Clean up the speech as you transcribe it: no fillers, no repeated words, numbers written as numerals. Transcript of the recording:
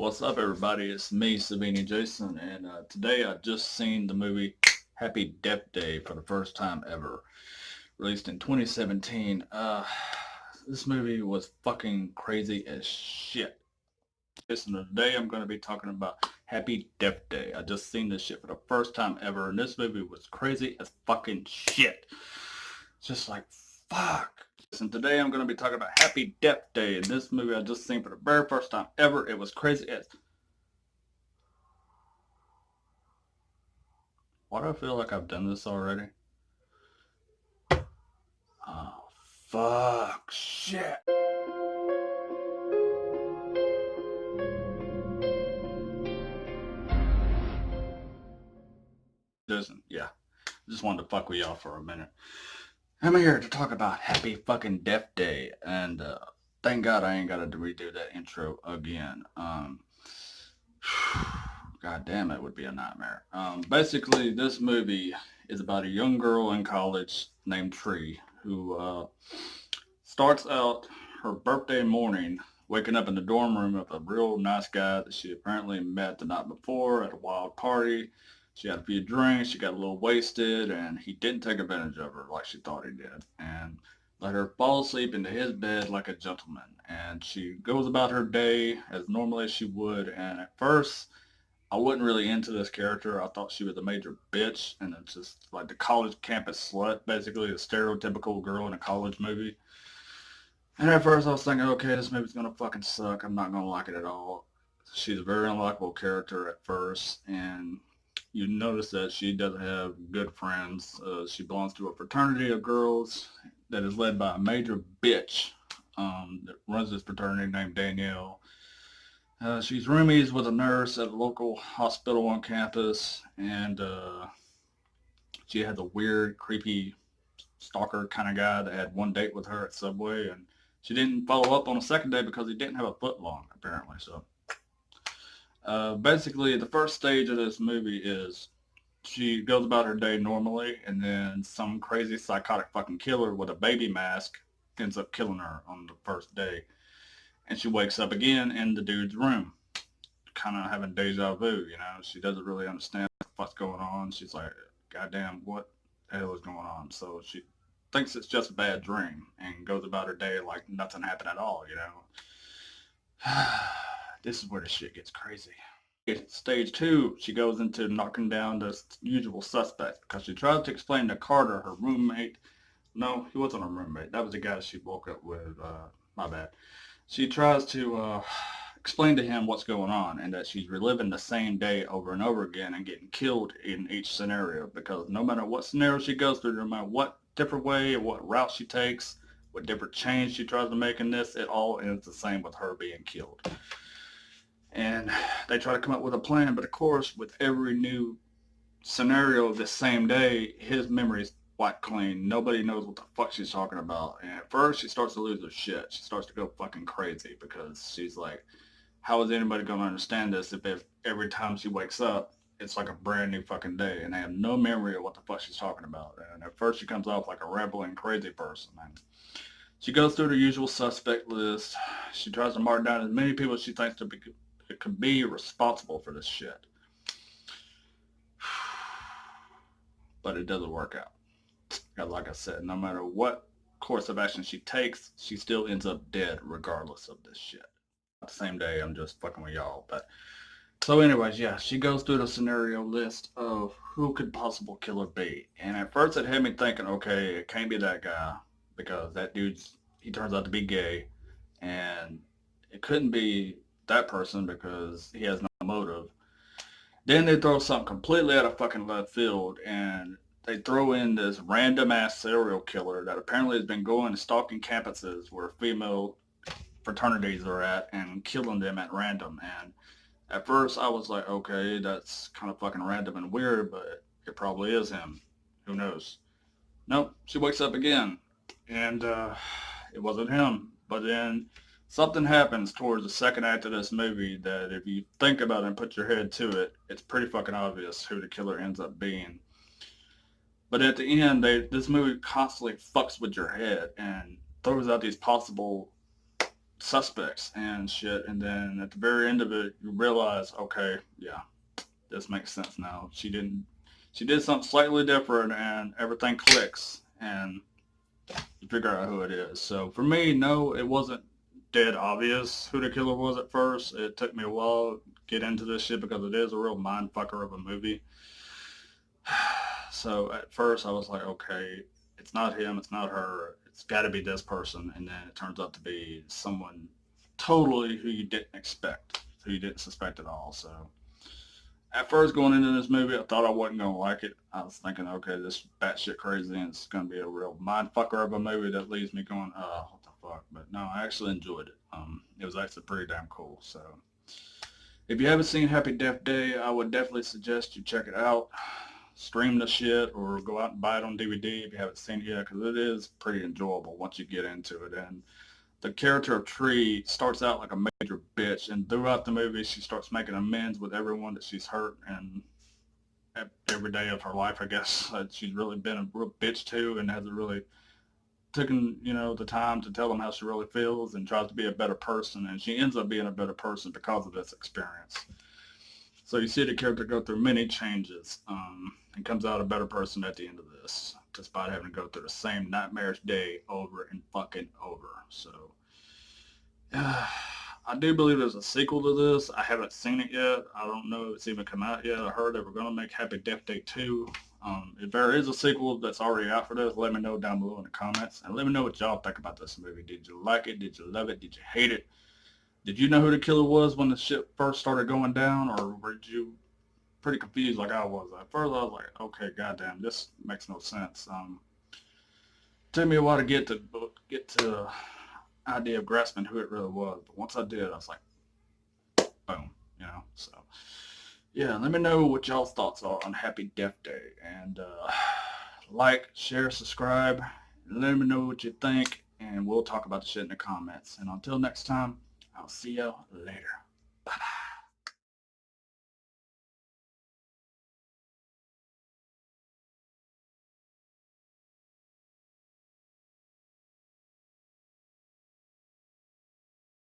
What's up, everybody? It's me, Savini Jason, and today I just seen the movie Happy Death Day for the first time ever, released in 2017. This movie was fucking crazy as shit. Listen, today I'm going to be talking about Happy Death Day. I just seen this shit for the first time ever, and this movie was crazy as fucking shit. Just like, fuck. And today I'm going to be talking about Happy Death Day, and this movie I just seen for the very first time ever. It was crazy as... Why do I feel like I've done this already? Oh, fuck. Shit. Doesn't, yeah. Just wanted to fuck with y'all for a minute. I'm here to talk about Happy fucking Death Day, and thank God I ain't gotta redo that intro again. God damn, it would be a nightmare. Basically, this movie is about a young girl in college named Tree who starts out her birthday morning waking up in the dorm room of a real nice guy that she apparently met the night before at a wild party. She had a few drinks, she got a little wasted, and he didn't take advantage of her like she thought he did, and let her fall asleep into his bed like a gentleman. And she goes about her day as normally as she would, and at first I wasn't really into this character. I thought she was a major bitch, and it's just like the college campus slut, basically a stereotypical girl in a college movie. And at first I was thinking, okay, this movie's gonna fucking suck. I'm not gonna like it at all. She's a very unlikable character at first, and you notice that she doesn't have good friends. She belongs to a fraternity of girls that is led by a major bitch that runs this fraternity named Danielle. She's roomies with a nurse at a local hospital on campus, and she has a weird, creepy stalker kind of guy that had one date with her at Subway, and she didn't follow up on a second date because he didn't have a foot long, apparently. So, basically, the first stage of this movie is she goes about her day normally, and then some crazy psychotic fucking killer with a baby mask ends up killing her on the first day, and she wakes up again in the dude's room, kind of having deja vu. You know, she doesn't really understand what's going on. She's like, "Goddamn, what the hell is going on?" So she thinks it's just a bad dream and goes about her day like nothing happened at all. You know, this is where the shit gets crazy. Stage two, she goes into knocking down the usual suspects because she tries to explain to Carter, her roommate. No, he wasn't her roommate. That was the guy she woke up with. My bad. She tries to explain to him what's going on and that she's reliving the same day over and over again and getting killed in each scenario because no matter what scenario she goes through, no matter what different way or what route she takes, what different change she tries to make in this, it all ends the same with her being killed. And they try to come up with a plan, but of course, with every new scenario of the same day, his memory's wiped clean. Nobody knows what the fuck she's talking about. And at first, she starts to lose her shit. She starts to go fucking crazy because she's like, how is anybody going to understand this if every time she wakes up, it's like a brand new fucking day and they have no memory of what the fuck she's talking about. And at first, she comes off like a rambling crazy person. And she goes through the usual suspect list. She tries to mark down as many people she thinks could be responsible for this shit. But it doesn't work out. Because like I said, no matter what course of action she takes, she still ends up dead regardless of this shit. The same day, I'm just fucking with y'all. But so anyways, yeah, she goes through the scenario list of who could possible killer be. And at first it had me thinking, okay, it can't be that guy because that he turns out to be gay. And it couldn't be that person because he has no motive. Then they throw something completely out of fucking left field and they throw in this random ass serial killer that apparently has been going and stalking campuses where female fraternities are at and killing them at random. And at first I was like, okay, that's kind of fucking random and weird, but it probably is him. Who knows? Nope. She wakes up again and it wasn't him. But then something happens towards the second act of this movie that if you think about it and put your head to it, it's pretty fucking obvious who the killer ends up being. But at the end, this movie constantly fucks with your head and throws out these possible suspects and shit. And then at the very end of it, you realize, okay, yeah, this makes sense now. She did something slightly different, and everything clicks, and you figure out who it is. So for me, no, it wasn't dead obvious who the killer was at first. It took me a while to get into this shit because it is a real mind fucker of a movie. So at first I was like, okay, it's not him, it's not her, it's got to be this person, and then it turns out to be someone totally who you didn't expect, who you didn't suspect at all. So at first going into this movie, I thought I wasn't gonna like it. I was thinking, okay, this is batshit crazy, and it's gonna be a real mind fucker of a movie that leaves me going, what the fuck? But no, I actually enjoyed it. It was actually pretty damn cool. So if you haven't seen Happy Death Day, I would definitely suggest you check it out. Stream the shit or go out and buy it on DVD if you haven't seen it yet, because it is pretty enjoyable once you get into it. And the character of Tree starts out like a major bitch, and throughout the movie, she starts making amends with everyone that she's hurt, and every day of her life, I guess, she's really been a real bitch to, and hasn't really taken, the time to tell them how she really feels, and tries to be a better person, and she ends up being a better person because of this experience. So you see the character go through many changes, and comes out a better person at the end of this, despite having to go through the same nightmarish day over and fucking over. So I do believe there's a sequel to this. I haven't seen it yet. I don't know if it's even come out yet. I heard they were going to make Happy Death Day 2. If there is a sequel that's already out for this, let me know down below in the comments. And let me know what y'all think about this movie. Did you like it? Did you love it? Did you hate it? Did you know who the killer was when the shit first started going down? Or were you pretty confused like I was? At first I was like, okay, goddamn, this makes no sense. Took me a while to get to idea of grasping who it really was. But once I did, I was like, boom, So, yeah, let me know what y'all's thoughts are on Happy Death Day. And like, share, subscribe. Let me know what you think. And we'll talk about the shit in the comments. And until next time, I'll see y'all later. Bye-bye.